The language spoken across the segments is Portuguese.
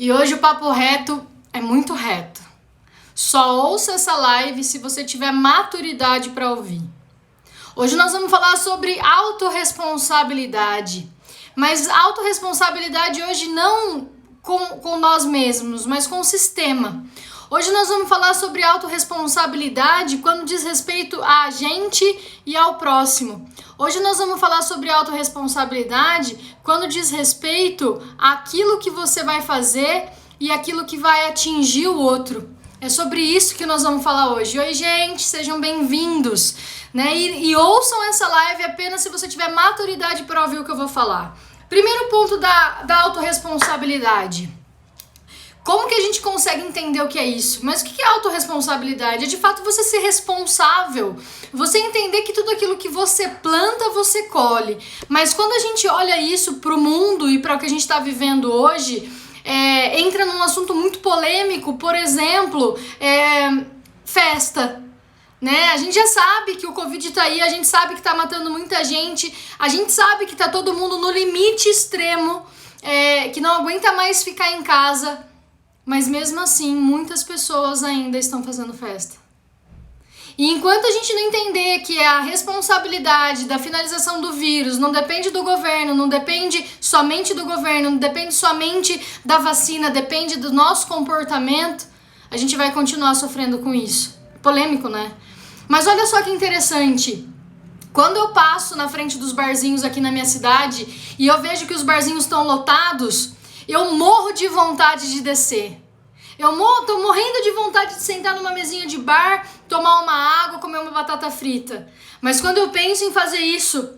E hoje o papo reto é muito reto. Só ouça essa live se você tiver maturidade para ouvir. Hoje nós vamos falar sobre autorresponsabilidade. Mas autorresponsabilidade hoje não com nós mesmos, mas com o sistema. Hoje nós vamos falar sobre autorresponsabilidade quando diz respeito a gente e ao próximo. Hoje nós vamos falar sobre autorresponsabilidade quando diz respeito àquilo que você vai fazer e aquilo que vai atingir o outro. É sobre isso que nós vamos falar hoje. Oi, gente, sejam bem-vindos, né? E ouçam essa live apenas se você tiver maturidade para ouvir o que eu vou falar. Primeiro ponto da autorresponsabilidade. Como que a gente consegue entender o que é isso? Mas o que é autorresponsabilidade? É de fato você ser responsável, você entender que tudo aquilo que você planta, você colhe. Mas quando a gente olha isso para o mundo e para o que a gente está vivendo hoje, entra num assunto muito polêmico, por exemplo, festa. Né? A gente já sabe que o Covid tá aí, a gente sabe que tá matando muita gente, a gente sabe que tá todo mundo no limite extremo, que não aguenta mais ficar em casa. Mas mesmo assim, muitas pessoas ainda estão fazendo festa. E enquanto a gente não entender que a responsabilidade da finalização do vírus não depende do governo, não depende somente do governo, não depende somente da vacina, depende do nosso comportamento, a gente vai continuar sofrendo com isso. Polêmico, né? Mas olha só que interessante. Quando eu passo na frente dos barzinhos aqui na minha cidade e eu vejo que os barzinhos estão lotados, eu morro de vontade de descer. Tô morrendo de vontade de sentar numa mesinha de bar, tomar uma água, comer uma batata frita. Mas quando eu penso em fazer isso,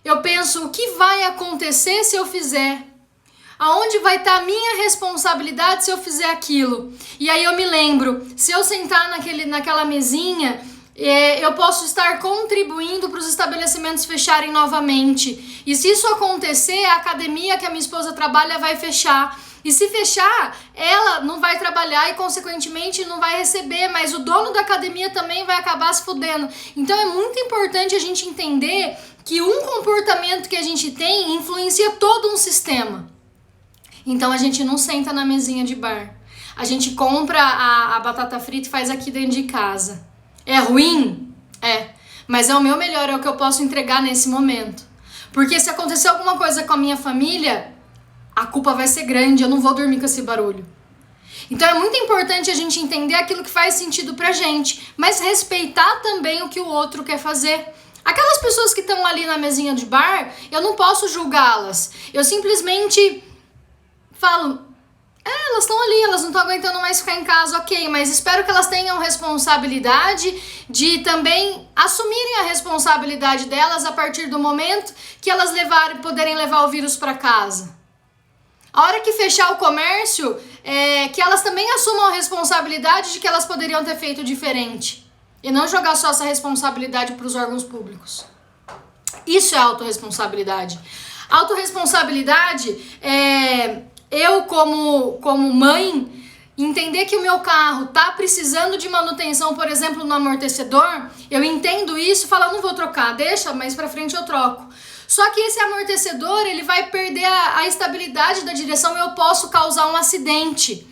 eu penso, o que vai acontecer se eu fizer? Aonde vai estar a minha responsabilidade se eu fizer aquilo? E aí eu me lembro, se eu sentar naquela mesinha, eu posso estar contribuindo para os estabelecimentos fecharem novamente. E se isso acontecer, a academia que a minha esposa trabalha vai fechar. E se fechar, ela não vai trabalhar e, consequentemente, não vai receber, mas o dono da academia também vai acabar se fudendo. Então é muito importante a gente entender que um comportamento que a gente tem influencia todo um sistema. Então a gente não senta na mesinha de bar. A gente compra a batata frita e faz aqui dentro de casa. É ruim? É. Mas é o meu melhor, é o que eu posso entregar nesse momento. Porque se acontecer alguma coisa com a minha família, a culpa vai ser grande, eu não vou dormir com esse barulho. Então é muito importante a gente entender aquilo que faz sentido pra gente, mas respeitar também o que o outro quer fazer. Aquelas pessoas que estão ali na mesinha de bar, eu não posso julgá-las. Eu simplesmente falo, elas estão ali, elas não estão aguentando mais ficar em casa, ok, mas espero que elas tenham responsabilidade de também assumirem a responsabilidade delas a partir do momento que elas poderem levar o vírus para casa. A hora que fechar o comércio, que elas também assumam a responsabilidade de que elas poderiam ter feito diferente. E não jogar só essa responsabilidade para os órgãos públicos. Isso é autorresponsabilidade. Autorresponsabilidade eu, como mãe, entender que o meu carro tá precisando de manutenção, por exemplo, no amortecedor, eu entendo isso e falo, não vou trocar, deixa, mais pra frente eu troco. Só que esse amortecedor, ele vai perder a estabilidade da direção e eu posso causar um acidente.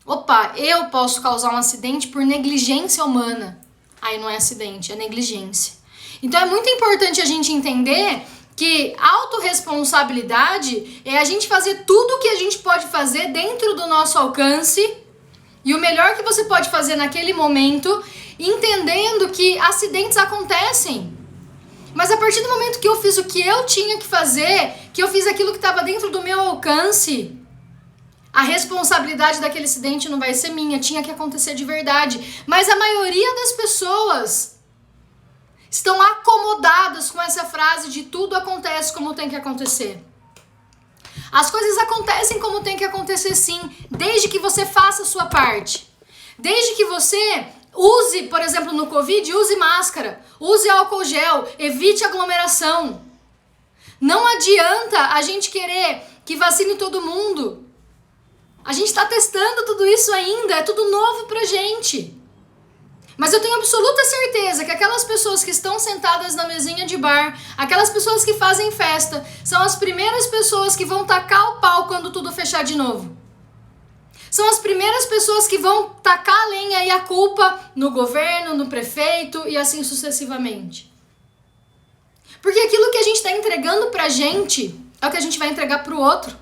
Opa, eu posso causar um acidente por negligência humana. Aí não é acidente, é negligência. Então é muito importante a gente entender que autorresponsabilidade é a gente fazer tudo o que a gente pode fazer dentro do nosso alcance e o melhor que você pode fazer naquele momento, entendendo que acidentes acontecem. Mas a partir do momento que eu fiz o que eu tinha que fazer, que eu fiz aquilo que estava dentro do meu alcance, a responsabilidade daquele acidente não vai ser minha, tinha que acontecer de verdade. Mas a maioria das pessoas estão acomodadas com essa frase de tudo acontece como tem que acontecer. As coisas acontecem como tem que acontecer sim, desde que você faça a sua parte. Desde que você use, por exemplo, no Covid, use máscara, use álcool gel, evite aglomeração. Não adianta a gente querer que vacine todo mundo. A gente está testando tudo isso ainda, é tudo novo pra gente. Mas eu tenho absoluta certeza que aquelas pessoas que estão sentadas na mesinha de bar, aquelas pessoas que fazem festa, são as primeiras pessoas que vão tacar o pau quando tudo fechar de novo. São as primeiras pessoas que vão tacar a lenha e a culpa no governo, no prefeito e assim sucessivamente. Porque aquilo que a gente está entregando pra gente é o que a gente vai entregar pro outro.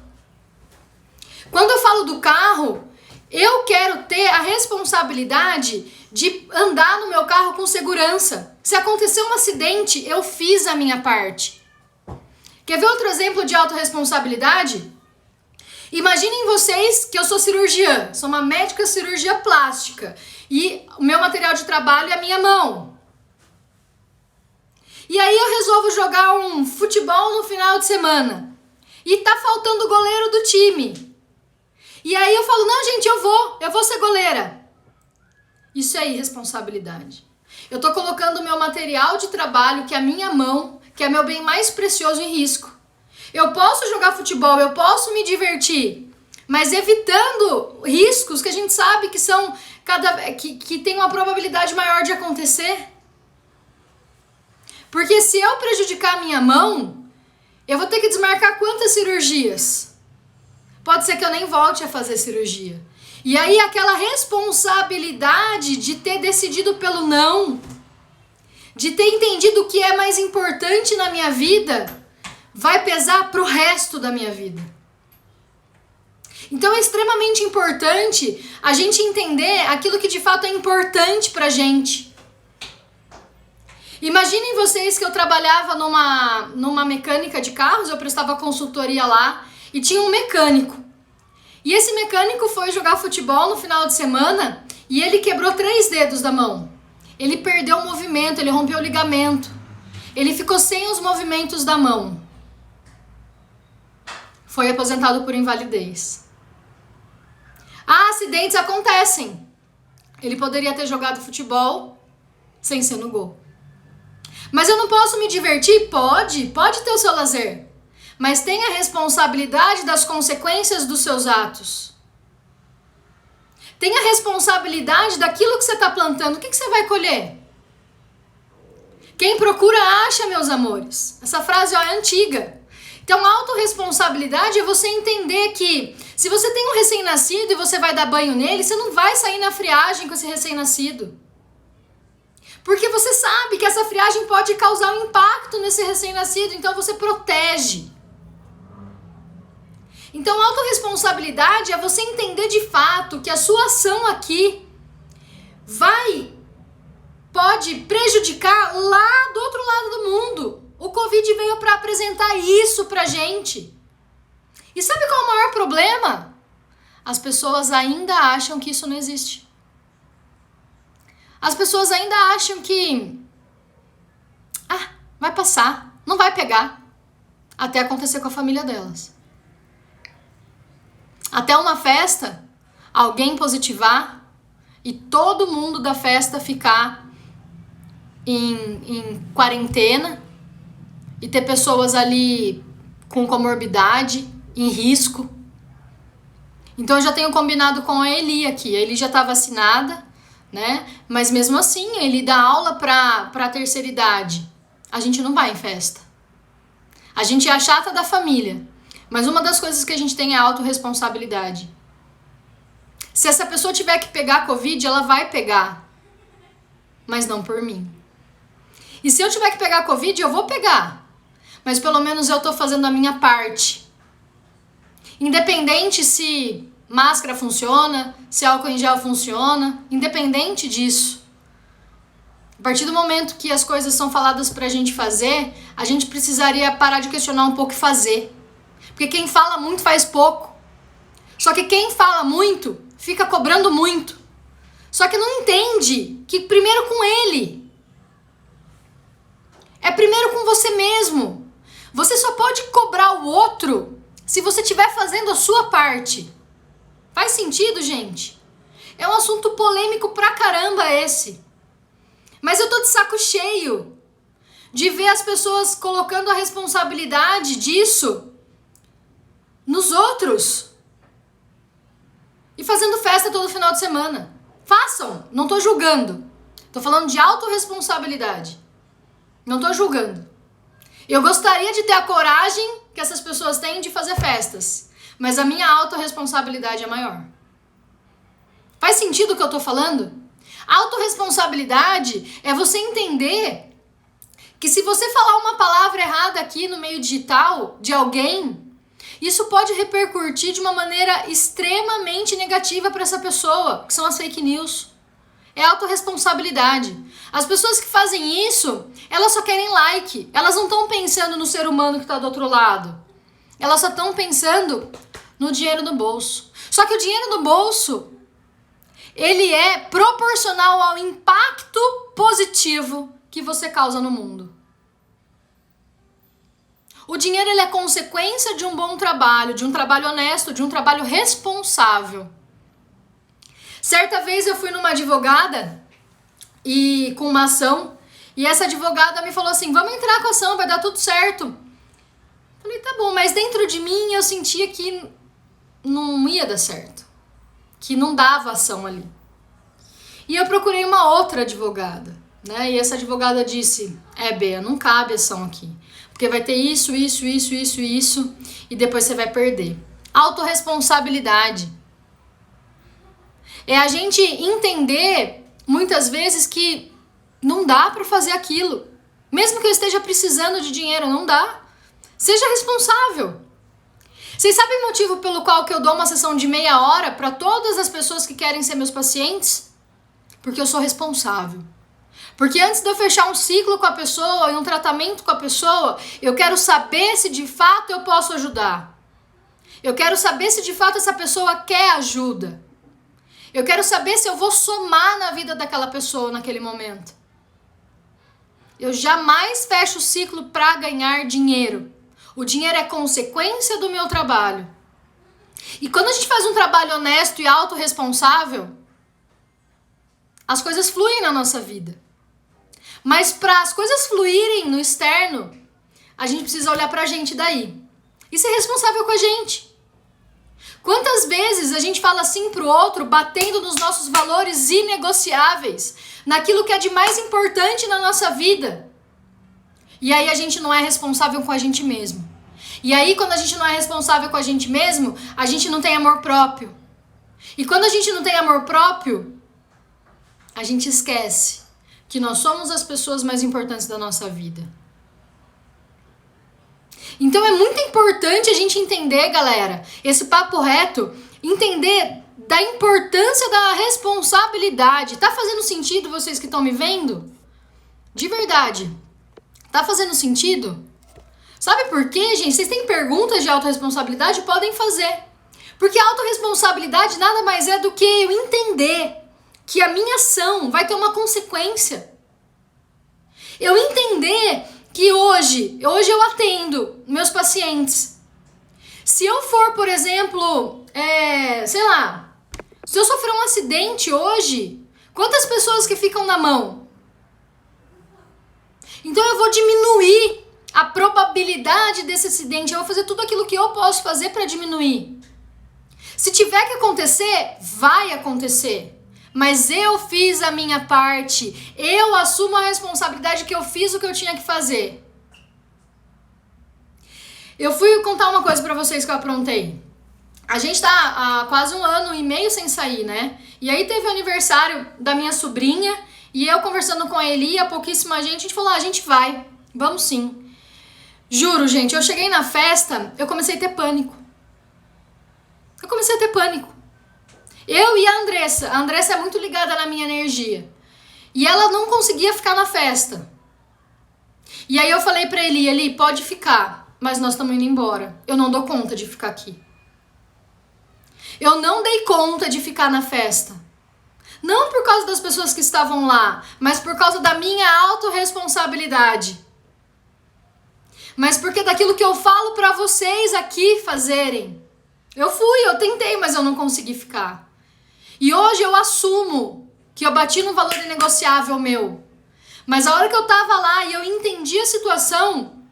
Quando eu falo do carro, eu quero ter a responsabilidade de andar no meu carro com segurança. Se acontecer um acidente, eu fiz a minha parte. Quer ver outro exemplo de autorresponsabilidade? Imaginem vocês que eu sou cirurgiã, sou uma médica cirurgia plástica e o meu material de trabalho é a minha mão. E aí eu resolvo jogar um futebol no final de semana e tá faltando o goleiro do time. E aí eu falo, não gente, eu vou ser goleira. Isso é irresponsabilidade. Eu tô colocando o meu material de trabalho, que é a minha mão, que é meu bem mais precioso, em risco. Eu posso jogar futebol, eu posso me divertir, mas evitando riscos que a gente sabe que são que tem uma probabilidade maior de acontecer. Porque se eu prejudicar a minha mão, eu vou ter que desmarcar quantas cirurgias? Pode ser que eu nem volte a fazer cirurgia. E aí aquela responsabilidade de ter decidido pelo não, de ter entendido o que é mais importante na minha vida, vai pesar pro resto da minha vida. Então é extremamente importante a gente entender aquilo que de fato é importante pra gente. Imaginem vocês que eu trabalhava numa mecânica de carros, eu prestava consultoria lá e tinha um mecânico. E esse mecânico foi jogar futebol no final de semana e ele quebrou 3 dedos da mão. Ele perdeu o movimento, ele rompeu o ligamento. Ele ficou sem os movimentos da mão. Foi aposentado por invalidez. Acidentes acontecem. Ele poderia ter jogado futebol sem ser no gol. Mas eu não posso me divertir? Pode ter o seu lazer. Mas tenha a responsabilidade das consequências dos seus atos. Tenha a responsabilidade daquilo que você está plantando. O que você vai colher? Quem procura acha, meus amores. Essa frase é antiga. Então, autorresponsabilidade é você entender que se você tem um recém-nascido e você vai dar banho nele, você não vai sair na friagem com esse recém-nascido. Porque você sabe que essa friagem pode causar um impacto nesse recém-nascido, então você protege. Então, autorresponsabilidade é você entender de fato que a sua ação aqui pode prejudicar lá do outro lado do mundo. O Covid veio para apresentar isso pra gente. E sabe qual é o maior problema? As pessoas ainda acham que isso não existe. As pessoas ainda acham que vai passar, não vai pegar, até acontecer com a família delas. Até uma festa, alguém positivar e todo mundo da festa ficar em quarentena e ter pessoas ali com comorbidade, em risco. Então eu já tenho combinado com a Eli aqui. A Eli já tá vacinada, né? Mas mesmo assim, ele dá aula pra terceira idade. A gente não vai em festa. A gente é a chata da família. Mas uma das coisas que a gente tem é a autorresponsabilidade. Se essa pessoa tiver que pegar a Covid, ela vai pegar. Mas não por mim. E se eu tiver que pegar a Covid, eu vou pegar. Mas pelo menos eu tô fazendo a minha parte. Independente se máscara funciona, se álcool em gel funciona, independente disso. A partir do momento que as coisas são faladas pra gente fazer, a gente precisaria parar de questionar um pouco e fazer. Porque quem fala muito faz pouco. Só que quem fala muito fica cobrando muito. Só que não entende que primeiro com ele. É primeiro com você mesmo. Você só pode cobrar o outro se você estiver fazendo a sua parte. Faz sentido, gente? É um assunto polêmico pra caramba esse. Mas eu tô de saco cheio de ver as pessoas colocando a responsabilidade disso nos outros e fazendo festa todo final de semana. Façam, não tô julgando. Tô falando de autorresponsabilidade. Não tô julgando. Eu gostaria de ter a coragem que essas pessoas têm de fazer festas, mas a minha autorresponsabilidade é maior. Faz sentido o que eu tô falando? Autorresponsabilidade é você entender que se você falar uma palavra errada aqui no meio digital de alguém, isso pode repercutir de uma maneira extremamente negativa para essa pessoa, que são as fake news. É autorresponsabilidade. As pessoas que fazem isso, elas só querem like. Elas não estão pensando no ser humano que está do outro lado. Elas só estão pensando no dinheiro no bolso. Só que o dinheiro no bolso, ele é proporcional ao impacto positivo que você causa no mundo. O dinheiro, ele é consequência de um bom trabalho, de um trabalho honesto, de um trabalho responsável. Certa vez eu fui numa advogada e com uma ação, e essa advogada me falou assim, vamos entrar com a ação, vai dar tudo certo. Falei, tá bom, mas dentro de mim eu sentia que não ia dar certo, que não dava ação ali. E eu procurei uma outra advogada, né? E essa advogada disse, Bea, não cabe ação aqui, porque vai ter isso, e depois você vai perder. Autorresponsabilidade. É a gente entender, muitas vezes, que não dá para fazer aquilo. Mesmo que eu esteja precisando de dinheiro, não dá. Seja responsável. Vocês sabem o motivo pelo qual que eu dou uma sessão de meia hora para todas as pessoas que querem ser meus pacientes? Porque eu sou responsável. Porque antes de eu fechar um ciclo com a pessoa e um tratamento com a pessoa, eu quero saber se de fato eu posso ajudar. Eu quero saber se de fato essa pessoa quer ajuda. Eu quero saber se eu vou somar na vida daquela pessoa naquele momento. Eu jamais fecho o ciclo para ganhar dinheiro. O dinheiro é consequência do meu trabalho. E quando a gente faz um trabalho honesto e autorresponsável, as coisas fluem na nossa vida. Mas para as coisas fluírem no externo, a gente precisa olhar pra gente daí. E ser responsável com a gente. Quantas vezes a gente fala assim pro outro, batendo nos nossos valores inegociáveis, naquilo que é de mais importante na nossa vida. E aí a gente não é responsável com a gente mesmo. E aí quando a gente não é responsável com a gente mesmo, a gente não tem amor próprio. E quando a gente não tem amor próprio, a gente esquece que nós somos as pessoas mais importantes da nossa vida. Então é muito importante a gente entender, galera, esse papo reto, entender da importância da responsabilidade. Tá fazendo sentido vocês que estão me vendo? De verdade. Tá fazendo sentido? Sabe por quê, gente? Vocês têm perguntas de autorresponsabilidade? Podem fazer. Porque a autorresponsabilidade nada mais é do que eu entender que a minha ação vai ter uma consequência. Eu entender que hoje eu atendo meus pacientes. Se eu for, por exemplo, se eu sofrer um acidente hoje, quantas pessoas que ficam na mão? Então eu vou diminuir a probabilidade desse acidente, eu vou fazer tudo aquilo que eu posso fazer para diminuir. Se tiver que acontecer, vai acontecer. Mas eu fiz a minha parte, eu assumo a responsabilidade que eu fiz o que eu tinha que fazer. Eu fui contar uma coisa pra vocês que eu aprontei. A gente tá há quase 1 ano e meio sem sair, né? E aí teve o aniversário da minha sobrinha, e eu conversando com a Eli, há pouquíssima gente, a gente falou, a gente vai, vamos sim. Juro, gente, eu cheguei na festa, eu comecei a ter pânico. Eu e a Andressa é muito ligada na minha energia. E ela não conseguia ficar na festa. E aí eu falei pra Eli, pode ficar, mas nós estamos indo embora. Eu não dou conta de ficar aqui. Eu não dei conta de ficar na festa. Não por causa das pessoas que estavam lá, mas por causa da minha autorresponsabilidade. Mas porque daquilo que eu falo pra vocês aqui fazerem. Eu tentei, mas eu não consegui ficar. E hoje eu assumo que eu bati num valor inegociável meu. Mas a hora que eu tava lá e eu entendi a situação,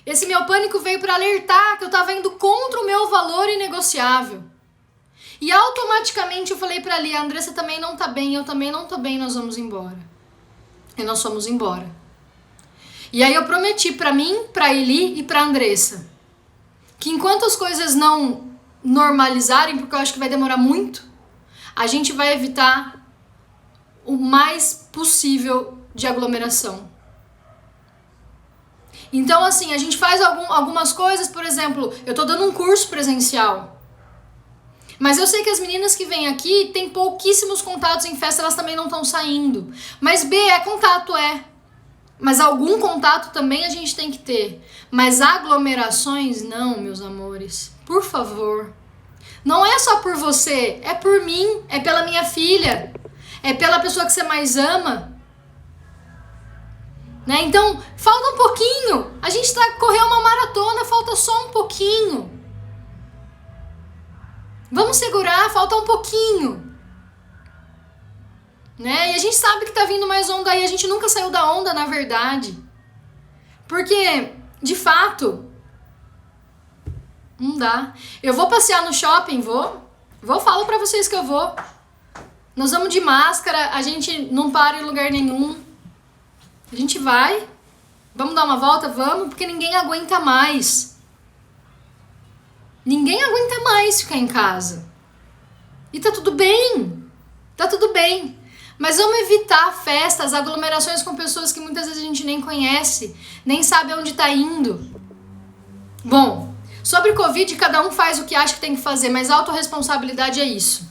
esse meu pânico veio para alertar que eu tava indo contra o meu valor inegociável. E automaticamente eu falei pra ali, a Andressa também não tá bem, eu também não tô bem, nós vamos embora. E nós fomos embora. E aí eu prometi pra mim, pra Eli e pra Andressa, que enquanto as coisas não normalizarem, porque eu acho que vai demorar muito, a gente vai evitar o mais possível de aglomeração. Então, assim, a gente faz algumas coisas, por exemplo, eu tô dando um curso presencial. Mas eu sei que as meninas que vêm aqui têm pouquíssimos contatos em festa, elas também não estão saindo. Mas contato. Mas algum contato também a gente tem que ter. Mas aglomerações não, meus amores. Por favor. Não é só por você, é por mim, é pela minha filha, é pela pessoa que você mais ama. Né? Então, falta um pouquinho. A gente correu uma maratona, falta só um pouquinho. Vamos segurar, falta um pouquinho. Né? E a gente sabe que tá vindo mais onda aí. A gente nunca saiu da onda, na verdade. Porque, de fato, não dá. Eu vou passear no shopping, falo pra vocês que eu vou. Nós vamos de máscara, a gente não para em lugar nenhum. A gente vai, vamos dar uma volta? Vamos, porque ninguém aguenta mais. Ninguém aguenta mais ficar em casa. E tá tudo bem, Mas vamos evitar festas, aglomerações com pessoas que muitas vezes a gente nem conhece, nem sabe onde tá indo. Bom, sobre Covid, cada um faz o que acha que tem que fazer, mas autorresponsabilidade é isso.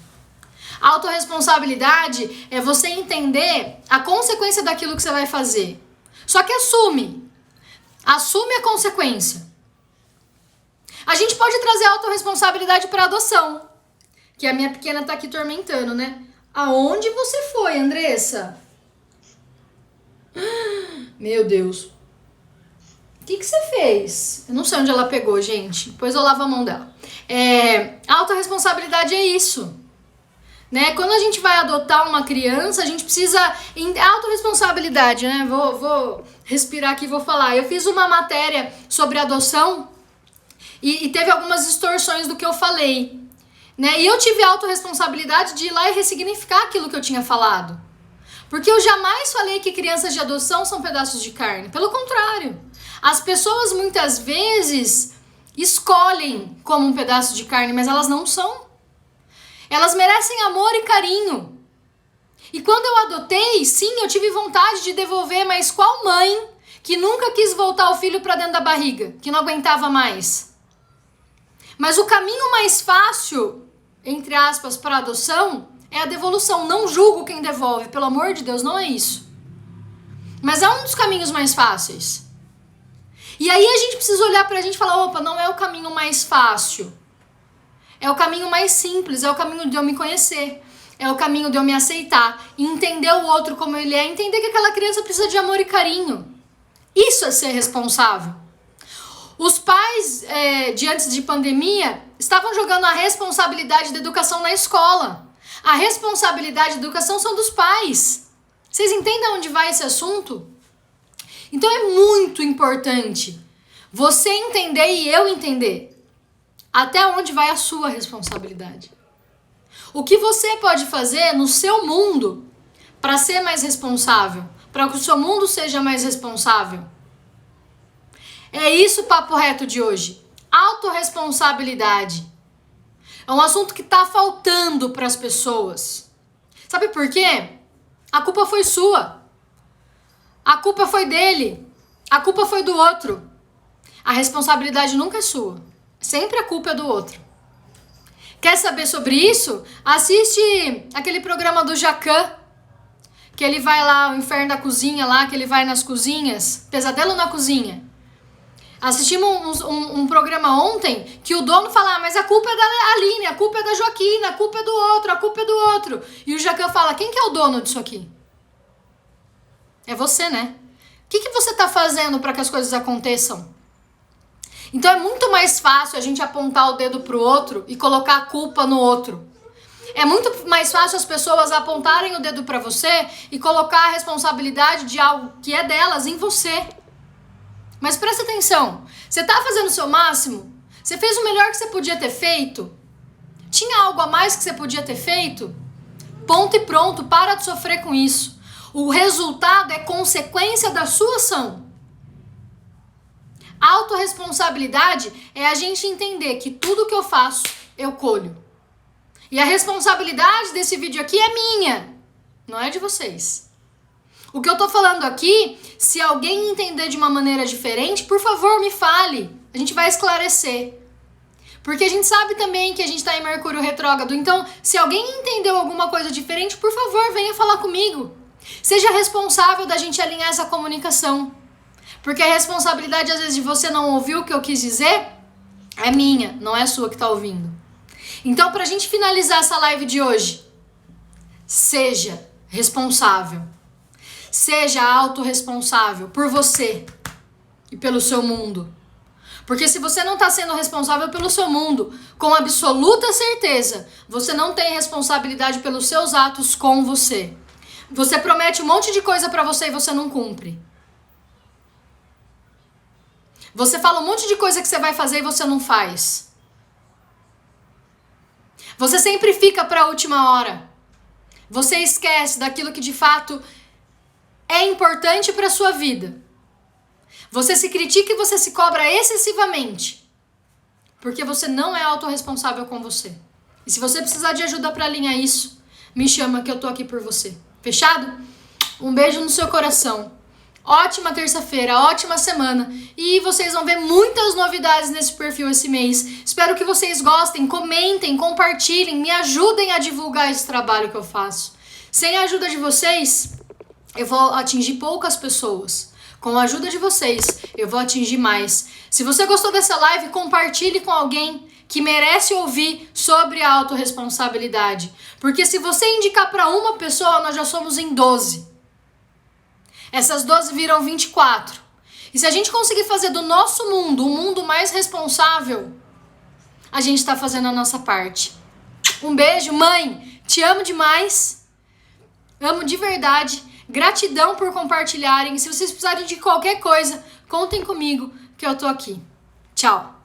A autorresponsabilidade é você entender a consequência daquilo que você vai fazer. Só que assume a consequência. A gente pode trazer a autorresponsabilidade para adoção, que a minha pequena tá aqui tormentando, né? Aonde você foi, Andressa? Meu Deus. O que você fez? Eu não sei onde ela pegou, gente. Depois eu lavo a mão dela. A autorresponsabilidade é isso. Né? Quando a gente vai adotar uma criança, a gente precisa... Autorresponsabilidade, né? Vou respirar aqui e vou falar. Eu fiz uma matéria sobre adoção e teve algumas distorções do que eu falei. Né? E eu tive a autorresponsabilidade de ir lá e ressignificar aquilo que eu tinha falado. Porque eu jamais falei que crianças de adoção são pedaços de carne. Pelo contrário. As pessoas muitas vezes escolhem como um pedaço de carne, mas elas não são. Elas merecem amor e carinho. E quando eu adotei, sim, eu tive vontade de devolver, mas qual mãe que nunca quis voltar o filho para dentro da barriga, que não aguentava mais? Mas o caminho mais fácil, entre aspas, para adoção é a devolução. Não julgo quem devolve, pelo amor de Deus, não é isso. Mas é um dos caminhos mais fáceis. E aí a gente precisa olhar pra gente e falar, opa, não é o caminho mais fácil. É o caminho mais simples, é o caminho de eu me conhecer. É o caminho de eu me aceitar. E entender o outro como ele é. Entender que aquela criança precisa de amor e carinho. Isso é ser responsável. Os pais, diante de pandemia, estavam jogando a responsabilidade da educação na escola. A responsabilidade da educação são dos pais. Vocês entendem onde vai esse assunto? Então é muito importante você entender e eu entender até onde vai a sua responsabilidade. O que você pode fazer no seu mundo para ser mais responsável, para que o seu mundo seja mais responsável. É isso o papo reto de hoje. Autorresponsabilidade. É um assunto que está faltando para as pessoas. Sabe por quê? A culpa foi sua. A culpa foi dele. A culpa foi do outro. A responsabilidade nunca é sua. Sempre a culpa é do outro. Quer saber sobre isso? Assiste aquele programa do Jacan, que ele vai lá, o Inferno da Cozinha lá, que ele vai nas cozinhas, Pesadelo na Cozinha. Assistimos um programa ontem que o dono fala, mas a culpa é da Aline, a culpa é da Joaquina, a culpa é do outro, a culpa é do outro. E o Jacan fala, quem que é o dono disso aqui? É você, né? O que você tá fazendo para que as coisas aconteçam? Então é muito mais fácil a gente apontar o dedo pro outro e colocar a culpa no outro. É muito mais fácil as pessoas apontarem o dedo para você e colocar a responsabilidade de algo que é delas em você. Mas presta atenção, você tá fazendo o seu máximo? Você fez o melhor que você podia ter feito? Tinha algo a mais que você podia ter feito? Ponto e pronto, para de sofrer com isso. O resultado é consequência da sua ação. A autorresponsabilidade é a gente entender que tudo que eu faço, eu colho. E a responsabilidade desse vídeo aqui é minha, não é de vocês. O que eu tô falando aqui, se alguém entender de uma maneira diferente, por favor, me fale. A gente vai esclarecer. Porque a gente sabe também que a gente tá em Mercúrio retrógrado. Então, se alguém entendeu alguma coisa diferente, por favor, venha falar comigo. Seja responsável da gente alinhar essa comunicação. Porque a responsabilidade, às vezes, de você não ouvir o que eu quis dizer, é minha, não é sua que tá ouvindo. Então, pra gente finalizar essa live de hoje, seja responsável. Seja autorresponsável por você e pelo seu mundo. Porque se você não está sendo responsável pelo seu mundo, com absoluta certeza, você não tem responsabilidade pelos seus atos com você. Você promete um monte de coisa para você e você não cumpre. Você fala um monte de coisa que você vai fazer e você não faz. Você sempre fica para a última hora. Você esquece daquilo que de fato é importante para sua vida. Você se critica e você se cobra excessivamente. Porque você não é autorresponsável com você. E se você precisar de ajuda para alinhar isso, me chama que eu tô aqui por você. Fechado? Um beijo no seu coração. Ótima terça-feira, ótima semana. E vocês vão ver muitas novidades nesse perfil esse mês. Espero que vocês gostem, comentem, compartilhem, me ajudem a divulgar esse trabalho que eu faço. Sem a ajuda de vocês, eu vou atingir poucas pessoas. Com a ajuda de vocês, eu vou atingir mais. Se você gostou dessa live, compartilhe com alguém que merece ouvir sobre a autorresponsabilidade. Porque se você indicar para uma pessoa, nós já somos em 12. Essas 12 viram 24. E se a gente conseguir fazer do nosso mundo um mundo mais responsável, a gente está fazendo a nossa parte. Um beijo, mãe. Te amo demais. Amo de verdade. Gratidão por compartilharem. Se vocês precisarem de qualquer coisa, contem comigo que eu tô aqui. Tchau.